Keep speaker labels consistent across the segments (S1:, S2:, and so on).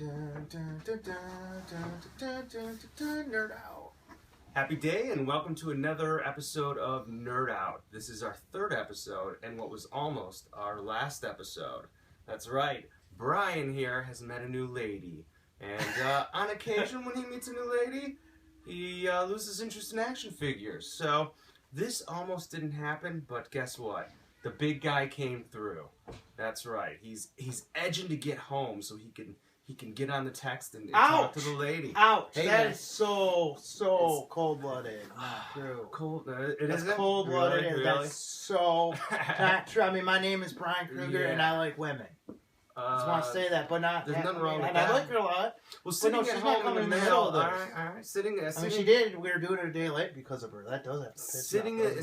S1: Knerdout. Happy day and welcome to another episode of Knerdout. This is our third episode and what was almost our last episode. That's right, Brian here has met a new lady. And on occasion when he meets a new lady, he loses interest in action figures. So this almost didn't happen, but guess what? The big guy came through. That's right. He's edging to get home so he can get on the text and talk to the lady.
S2: Ouch!
S1: Hey,
S2: that is so cold-blooded. Not true.
S1: Cold. It is
S2: cold-blooded.
S1: Really?
S2: That's so not true. I mean, my name is Brian Kruger, and I like women. I just want to say that, but not.
S1: There's nothing wrong with
S2: and
S1: that.
S2: I like her a lot.
S1: Well, sitting at home in the mail. All right. Sitting.
S2: I mean, she did. We were doing it a day late because of her. That does have to piss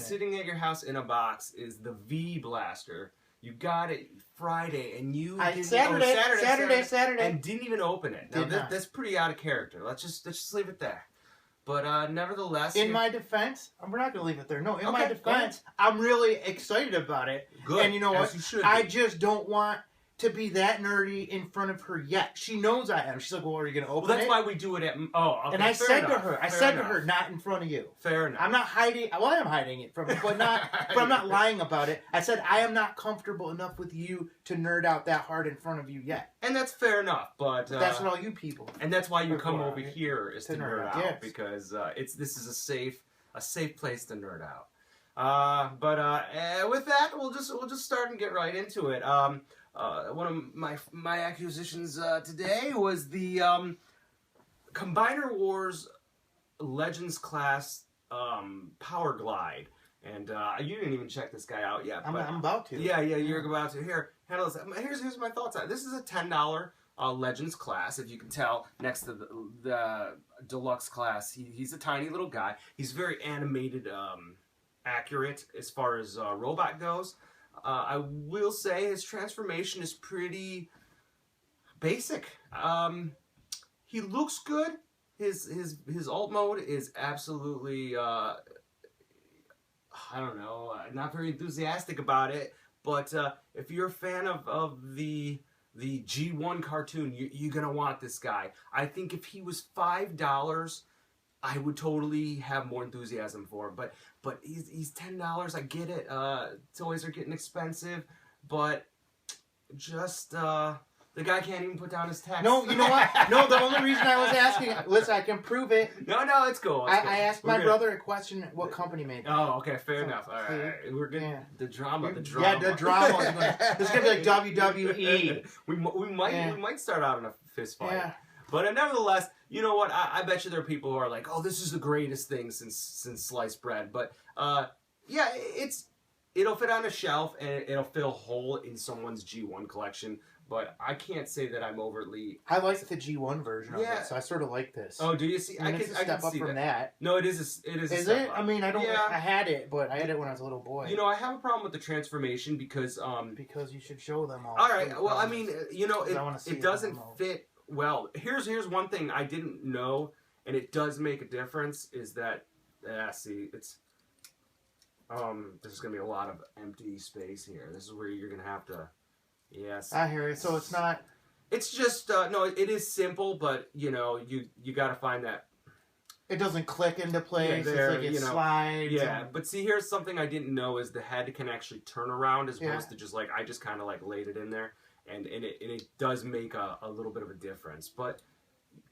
S1: sitting at your house in a box is the V Blaster. You got it Friday, and you
S2: Saturday,
S1: and didn't even open it. Now that's pretty out of character. Let's just leave it there. But nevertheless,
S2: in my defense, we're not gonna leave it there. No, in my defense, I'm really excited about it.
S1: Good.
S2: And you know what?
S1: You should
S2: I just don't want to be that nerdy in front of her yet. She knows I am. She's like, well, are you going to open it?
S1: Well, that's why we do it at... Oh, okay.
S2: And I said to her, not in front of you.
S1: Fair enough.
S2: I'm not hiding... Well, I am hiding it from her, but I'm not lying about it. I said, I am not comfortable enough with you to nerd out that hard in front of you yet.
S1: And that's fair enough, but...
S2: that's what all you people...
S1: And that's why you come over here is to nerd out,
S2: yes.
S1: because this is a safe place to nerd out. With that, we'll just start and get right into it. One of my acquisitions today was the Combiner Wars Legends class Power Glide, and you didn't even check this guy out yet.
S2: I'm about to.
S1: Yeah, you're about to. Here, handle this. Here's my thoughts on it. This is a $10 Legends class, if you can tell. Next to the Deluxe class, he's a tiny little guy. He's very animated, accurate as far as robot goes. I will say his transformation is pretty basic. He looks good. His alt mode is absolutely I don't know, not very enthusiastic about it. But if you're a fan of the G1 cartoon, you're gonna want this guy. I think if he was $5, I would totally have more enthusiasm for him, but he's $10. I get it. Toys are getting expensive, but just the guy can't even put down his text.
S2: No, you know what? No, the only reason I was asking, listen, I can prove it.
S1: No, it's cool.
S2: I asked my brother a question: what company made it?
S1: Oh, okay, fair enough. All right, we're getting the drama.
S2: Yeah, the drama. This is gonna be like WWE.
S1: we might start out in a fist fight.
S2: Yeah.
S1: But nevertheless, you know what? I bet you there are people who are like, "Oh, this is the greatest thing since sliced bread." But yeah, it'll fit on a shelf and it'll fill a hole in someone's G1 collection. But I can't say that I'm overtly.
S2: I like the G1 version of it, so I sort of like this.
S1: Oh, do you see?
S2: I can step up from that.
S1: No, it is. It is.
S2: Is it? I mean, I don't. Yeah. I had it, but I had it when I was a little boy.
S1: You know, I have a problem with the transformation because
S2: you should show them all.
S1: All right. Well, I mean, you know, it doesn't fit. Well, here's one thing I didn't know, and it does make a difference, is that, see, it's, there's going to be a lot of empty space here. This is where you're going to have to, yes.
S2: I hear it, so it's not.
S1: It's just, no, it is simple, but, you know, you got to find that.
S2: It doesn't click into place,
S1: it's
S2: like it slides.
S1: Yeah, but see, here's something I didn't know, is the head can actually turn around as opposed to just like, I just kind of like laid it in there. And it does make a little bit of a difference, but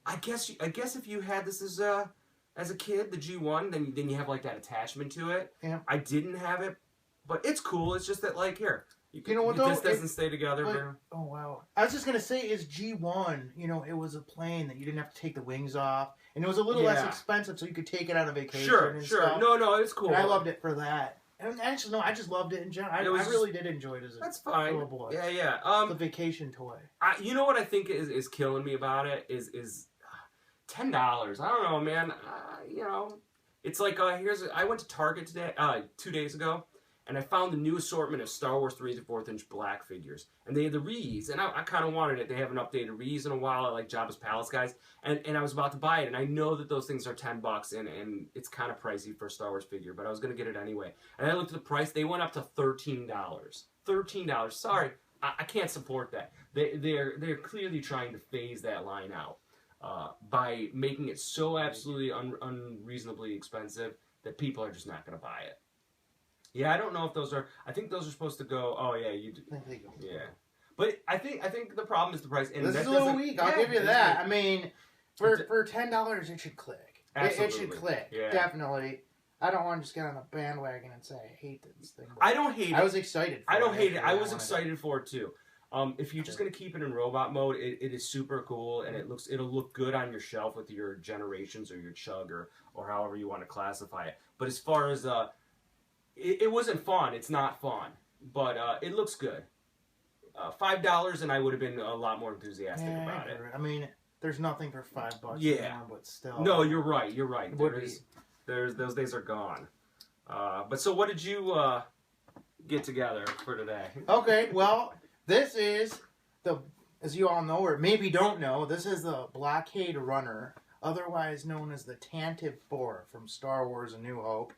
S1: I guess if you had this as a kid, the G1, then you have like that attachment to it.
S2: Yeah.
S1: I didn't have it, but it's cool. It's just that like here,
S2: you know what though?
S1: This doesn't stay together.
S2: But, oh wow! I was just gonna say, is G1? You know, it was a plane that you didn't have to take the wings off, and it was a little less expensive, so you could take it on a vacation.
S1: Sure.
S2: Stuff.
S1: No, it's cool.
S2: And I loved it for that. And actually, no, I just loved it in general. I really did enjoy it as a little boy.
S1: Yeah.
S2: The vacation toy.
S1: You know what I think is killing me about it is $10. I don't know, man. You know, it's like I went to Target today, 2 days ago, and I found the new assortment of Star Wars 3 to 4th inch black figures, and they had the Rees, and I kind of wanted it. They haven't updated Rees in a while. I like Jabba's Palace guys, and I was about to buy it, and I know that those things are $10, and it's kind of pricey for a Star Wars figure, but I was gonna get it anyway. And I looked at the price; they went up to $13. $13. Sorry, I can't support that. They're clearly trying to phase that line out by making it so absolutely unreasonably expensive that people are just not going to buy it. Yeah, I don't know if those are. I think those are supposed to go. Oh yeah, you do. Yeah, but I think the problem is the price. And
S2: this
S1: that
S2: is a little weak. I'll give you that. I mean, for $10, it should click. It should click. Yeah. Definitely. I don't want to just get on a bandwagon and say I hate this thing.
S1: I don't hate it.
S2: I was excited for it.
S1: I don't hate it. I was excited for it too. If you're just gonna keep it in robot mode, it is super cool, and it'll look good on your shelf with your Generations or your Chug or however you want to classify it. But as far as it wasn't fun. It's not fun, but it looks good. $5, and I would have been a lot more enthusiastic about it.
S2: I mean, there's nothing for $5.
S1: Yeah,
S2: anymore, but still.
S1: No, you're right. You're right. Those days are gone. But so, what did you get together for today?
S2: Okay, well, this is as you all know, or maybe don't know, this is the Blockade Runner, otherwise known as the Tantive 4 from Star Wars: A New Hope.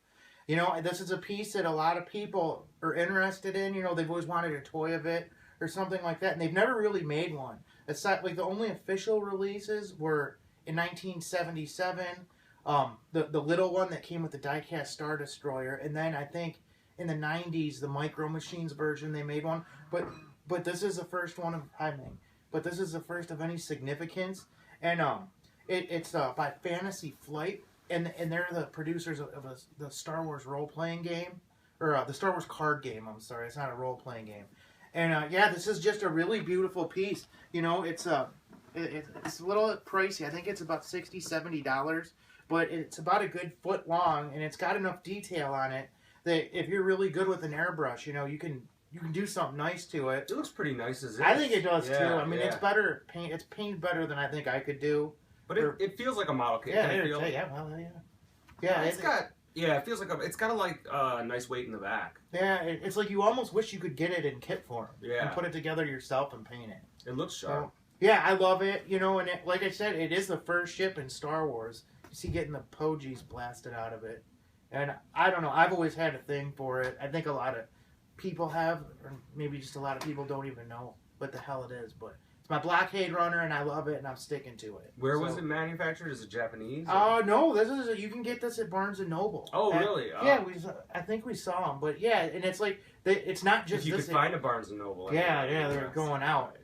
S2: You know, this is a piece that a lot of people are interested in. You know, they've always wanted a toy of it or something like that, and they've never really made one. It's like the only official releases were in 1977, the little one that came with the diecast Star Destroyer, and then I think in the 90s, the Micro Machines version, they made one. But this is the first one of But this is the first of any significance, and it's by Fantasy Flight. And they're the producers of the Star Wars role-playing game, or the Star Wars card game, I'm sorry, it's not a role-playing game. And yeah, this is just a really beautiful piece. You know, it's a little pricey. I think it's about $60, $70, but it's about a good foot long, and it's got enough detail on it that if you're really good with an airbrush, you know, you can do something nice to it.
S1: It looks pretty nice as it is.
S2: I think it does too. I mean, it's painted better than I think I could do.
S1: But it feels like a model kit.
S2: Yeah,
S1: it feels like it's got a nice weight in the back.
S2: Yeah, it's like you almost wish you could get it in kit form.
S1: Yeah.
S2: And put it together yourself and paint it.
S1: It looks sharp.
S2: So, yeah, I love it. You know, and like I said, it is the first ship in Star Wars. You see getting the Pogies blasted out of it. And I don't know, I've always had a thing for it. I think a lot of people have, or maybe just a lot of people don't even know what the hell it is, but my Blockade Runner, and I love it, and I'm sticking to it.
S1: Where was it manufactured? Is it Japanese?
S2: Oh no, you can get this at Barnes and Noble.
S1: Oh really?
S2: Yeah, I think we saw them, but yeah, and it's like it's not just.
S1: If you could find a Barnes and Noble.
S2: Yeah, they're going out.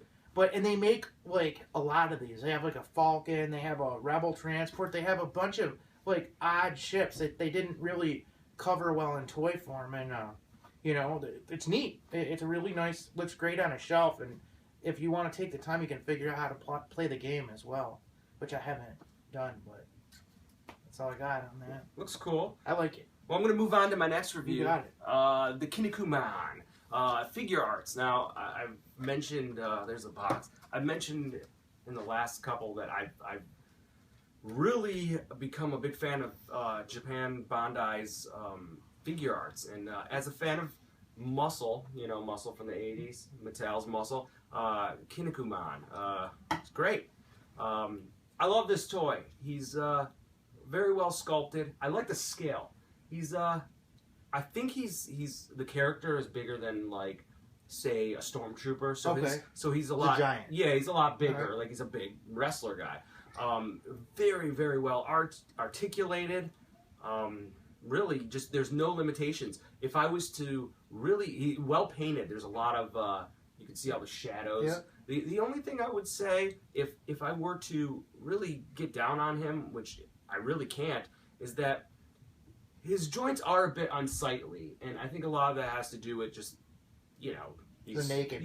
S2: And they make like a lot of these. They have like a Falcon, they have a Rebel transport, they have a bunch of like odd ships that they didn't really cover well in toy form, and you know, it's neat. It's a really nice, looks great on a shelf, and if you want to take the time, you can figure out how to play the game as well, which I haven't done, but that's all I got on that.
S1: Looks cool.
S2: I like it.
S1: Well, I'm going to move on to my next review.
S2: You got it.
S1: The Kinnikuman figure arts. Now, I've mentioned, there's a box. I've mentioned in the last couple that I've really become a big fan of Japan Bandai's figure arts. And as a fan of Muscle, you know, Muscle from the 80s, Mattel's Muscle, Kinnikuman. It's great. I love this toy. He's very well sculpted. I like the scale. I think the character is bigger than, like, say, a stormtrooper. So he's a lot.
S2: A giant.
S1: Yeah, he's a lot bigger. Right. Like, he's a big wrestler guy. Very, very well articulated. Really, just there's no limitations. If I was to really, well painted. There's a lot of. You can see all the shadows. Yep. The only thing I would say, if I were to really get down on him, which I really can't, is that his joints are a bit unsightly, and I think a lot of that has to do with just, you know, he's naked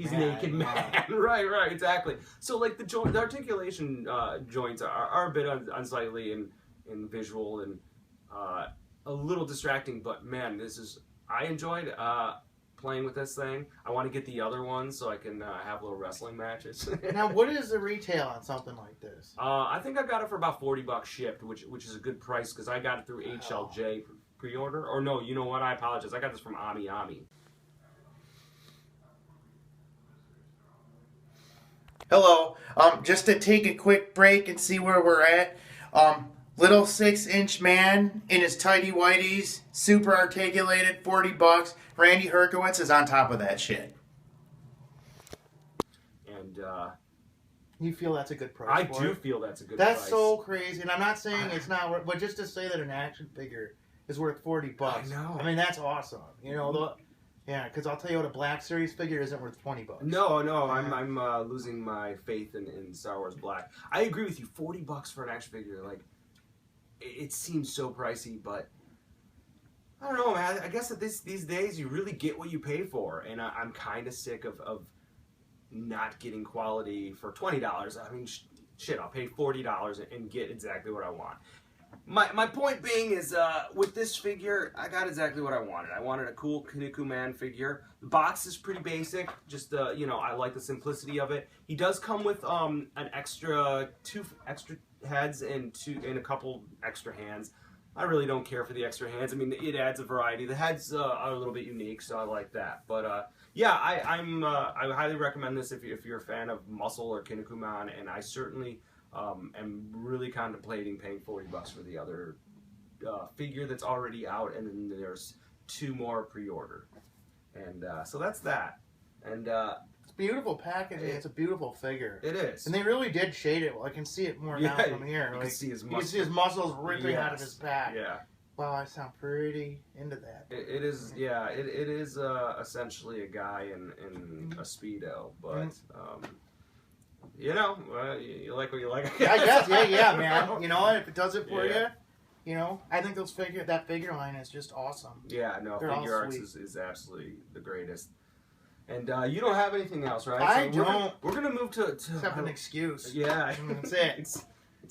S1: man. Right, exactly. So like the articulation joints are a bit unsightly and visual and a little distracting. But man, I enjoyed playing with this thing. I want to get the other one so I can have little wrestling matches.
S2: Now, what is the retail on something like this?
S1: I think I got it for about $40 shipped, which is a good price because I got it through HLJ pre-order. Or no, you know what? I apologize. I got this from Ami.
S2: Hello. Just to take a quick break and see where we're at. Little 6-inch man in his tighty whities, super articulated, $40. Randy Herkowitz is on top of that shit. You feel that's a good price?
S1: I
S2: for
S1: do
S2: it?
S1: feel that's a good
S2: That's
S1: price.
S2: so crazy, and I'm not saying it's not worth, but just to say that an action figure is worth $40.
S1: I know.
S2: I mean, that's awesome. You know, because I'll tell you what, a Black Series figure isn't worth $20.
S1: No,
S2: Yeah.
S1: I'm losing my faith in Star Wars Black. I agree with you. $40 for an action figure, like, it seems so pricey, but I don't know, man. I guess that these days you really get what you pay for, and I'm kind of sick of not getting quality for $20. I mean, shit, I'll pay $40 and get exactly what I want. My point being is, with this figure, I got exactly what I wanted. I wanted a cool Kinnikuman figure. The box is pretty basic. Just, you know, I like the simplicity of it. He does come with two extra heads and a couple extra hands. I really don't care for the extra hands. I mean, it adds a variety. The heads are a little bit unique, so I like that. But yeah, I highly recommend this if you're a fan of M.u.s.c.l.e or Kinnikuman, and I certainly am really contemplating paying $40 for the other figure that's already out, and then there's 2 more pre-order, and so that's that. And
S2: it's beautiful packaging. It's a beautiful figure.
S1: It is,
S2: and they really did shade it. Well, I can see it more now from here.
S1: You
S2: like,
S1: can see his
S2: you can see his muscles ripping out of his back.
S1: Yeah.
S2: Wow, I sound pretty into that.
S1: It is, yeah. It is essentially a guy in a Speedo, but you know, you like what you like.
S2: I guess, yeah, man. You know what? If it does it for you, you know, I think that figure line is just awesome.
S1: Yeah, no,
S2: They're
S1: Figure Arts is absolutely the greatest. And you don't have anything else, right?
S2: I don't.
S1: We're gonna move to
S2: except an excuse.
S1: Yeah,
S2: that's it.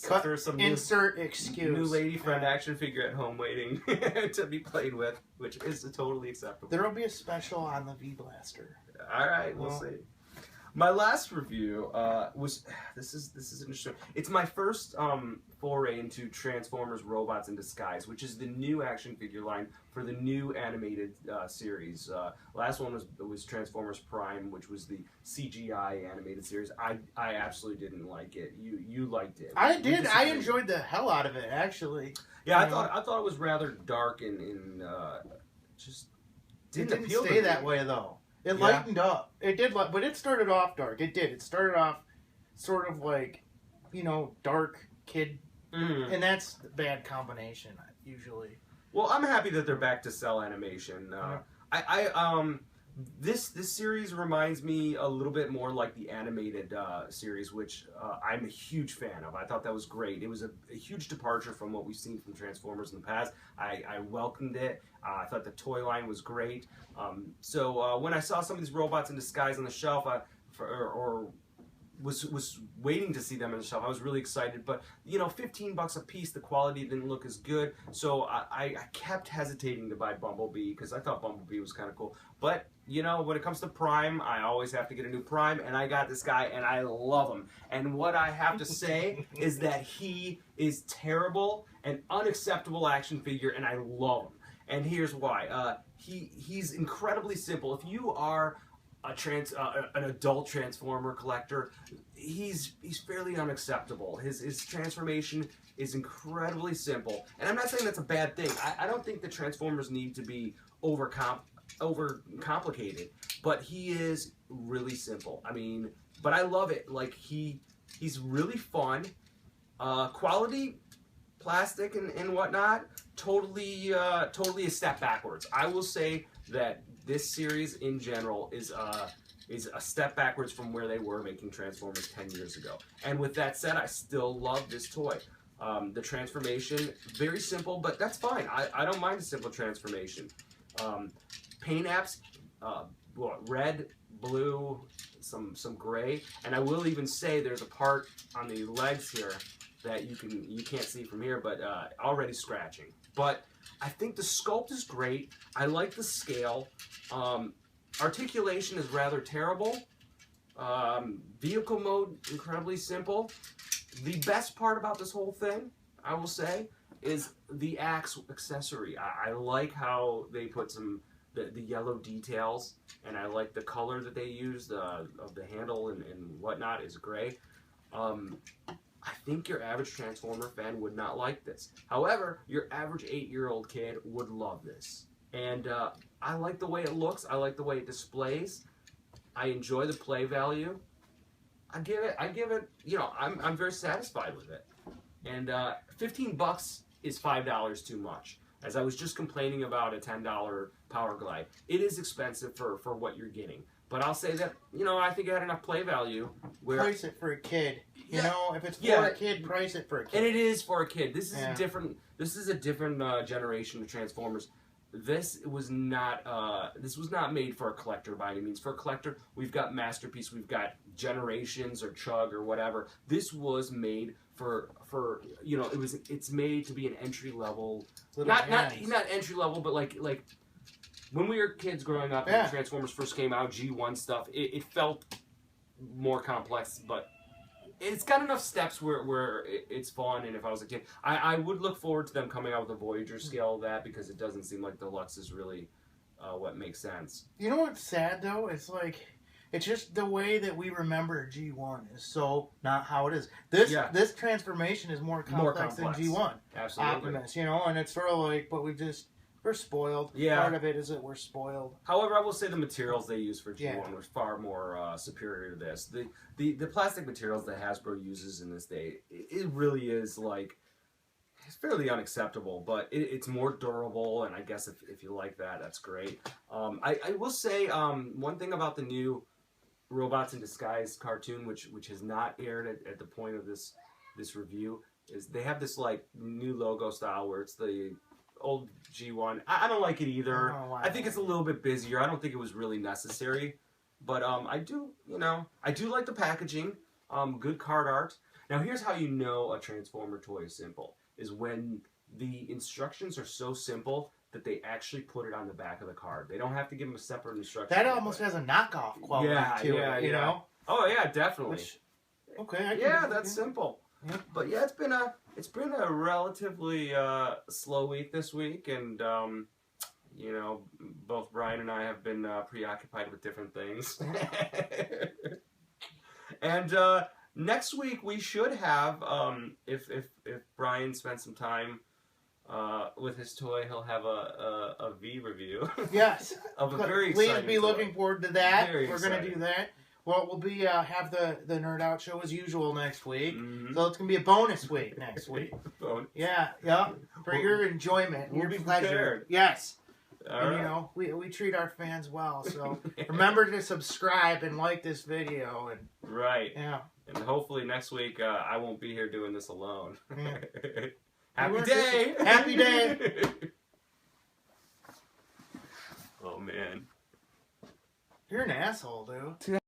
S1: Cut for some
S2: insert excuse.
S1: New lady friend action figure at home waiting to be played with, which is totally acceptable.
S2: There will be a special on the V Blaster.
S1: All right, we'll see. My last review was this is interesting. It's my first foray into Transformers Robots in Disguise, which is the new action figure line for the new animated series. Last one was Transformers Prime, which was the CGI animated series. I absolutely didn't like it. You liked it.
S2: I did. I enjoyed the hell out of it, actually.
S1: Yeah, I thought it was rather dark and just didn't appeal
S2: stay that way though. It lightened up. It did, but it started off dark. It did. It started off sort of like, you know, dark kid, and that's the bad combination usually.
S1: Well, I'm happy that they're back to cell animation. This series reminds me a little bit more like the animated series, which I'm a huge fan of. I thought that was great. It was a huge departure from what we've seen from Transformers in the past. I welcomed it. I thought the toy line was great. So when I saw some of these robots in disguise on the shelf, was waiting to see them on the shelf, I was really excited. But you know, $15 a piece, the quality didn't look as good. So I kept hesitating to buy Bumblebee because I thought Bumblebee was kind of cool. But you know, when it comes to Prime, I always have to get a new Prime, and I got this guy, and I love him. And what I have to say is that he is terrible and unacceptable action figure, and I love him. And here's why. He's incredibly simple. If you are an adult Transformer collector, he's fairly unacceptable. His transformation is incredibly simple, and I'm not saying that's a bad thing. I don't think the Transformers need to be overcomplicated, but he is really simple. I mean, but I love it. Like he's really fun, quality, plastic and whatnot. Totally a step backwards. I will say that this series in general is a step backwards from where they were making Transformers 10 years ago. And with that said, I still love this toy. The transformation, very simple, but that's fine. I don't mind a simple transformation. Paint apps, red, blue, some gray, and I will even say there's a part on the legs here that you can't see from here, but already scratching. But I think the sculpt is great. I like the scale. Articulation is rather terrible. Vehicle mode, incredibly simple. The best part about this whole thing, I will say, is the axe accessory. I like how they put the yellow details, and I like the color that they used of the handle and whatnot is gray. I think your average Transformer fan would not like this. However, your average 8-year-old kid would love this. And I like the way it looks. I like the way it displays. I enjoy the play value. I give it. You know, I'm very satisfied with it. And $15 is $5 too much. As I was just complaining about a $10 Power Glide, it is expensive for what you're getting. But I'll say that, you know, I think it had enough play value where
S2: Price it for a kid. You know, if it's for
S1: Yeah.
S2: a kid, price it for a kid.
S1: and it is for a kid. This is
S2: Yeah.
S1: a different. This is a different generation of Transformers. This was not. This was not made for a collector by any means. For a collector, we've got Masterpiece, we've got Generations or Chug or whatever. This was made for you know. It's made to be an entry level.
S2: Little
S1: Not
S2: hands.
S1: entry level, but like when we were kids growing up and Transformers first came out, G1 stuff. It felt more complex, but it's got enough steps where it's fun, and if I was a kid, I would look forward to them coming out with a Voyager scale of that, because it doesn't seem like Deluxe is really what makes sense.
S2: You know what's sad though? It's like, it's just the way that we remember G1 is so not how it is. This transformation is more complex than G1.
S1: Absolutely.
S2: Optimus, you know, and it's sort of like, but we're spoiled.
S1: Yeah.
S2: Part of it is that we're spoiled.
S1: However, I will say the materials they use for G1 were far more superior to this. The plastic materials that Hasbro uses in this day, it really is like, it's fairly unacceptable, but it's more durable, and I guess if you like that, that's great. I will say one thing about the new Robots in Disguise cartoon, which has not aired at the point of this review, is they have this like new logo style where it's the old G1. I don't like it either. I think it's a little bit busier. I don't think it was really necessary, but I do like the packaging. Good card art. Now here's how you know a Transformer toy is simple: is when the instructions are so simple that they actually put it on the back of the card. They don't have to give them a separate instruction.
S2: That almost has a knockoff quality to it, you know?
S1: Oh yeah, definitely. That's simple.
S2: Yeah.
S1: But yeah, it's been a relatively slow week this week, and you know, both Brian and I have been preoccupied with different things. And next week we should have, if Brian spends some time with his toy, he'll have a V review.
S2: Yes.
S1: Of a very
S2: Please
S1: exciting
S2: be
S1: toy.
S2: looking forward to that.
S1: Very
S2: We're going to
S1: exciting.
S2: do that. Well, we'll be have the Knerdout show as usual next week.
S1: Mhm.
S2: So it's going to be a bonus week next week.
S1: Bonus.
S2: Yeah. For your enjoyment,
S1: we'll
S2: your
S1: be
S2: pleasure.
S1: prepared.
S2: Yes.
S1: All
S2: And
S1: right.
S2: you know, we treat our fans well. So remember to subscribe and like this video. And
S1: Right.
S2: yeah.
S1: And hopefully next week I won't be here doing this alone.
S2: Yeah.
S1: Happy day!
S2: Happy day!
S1: Oh man.
S2: You're an asshole, dude.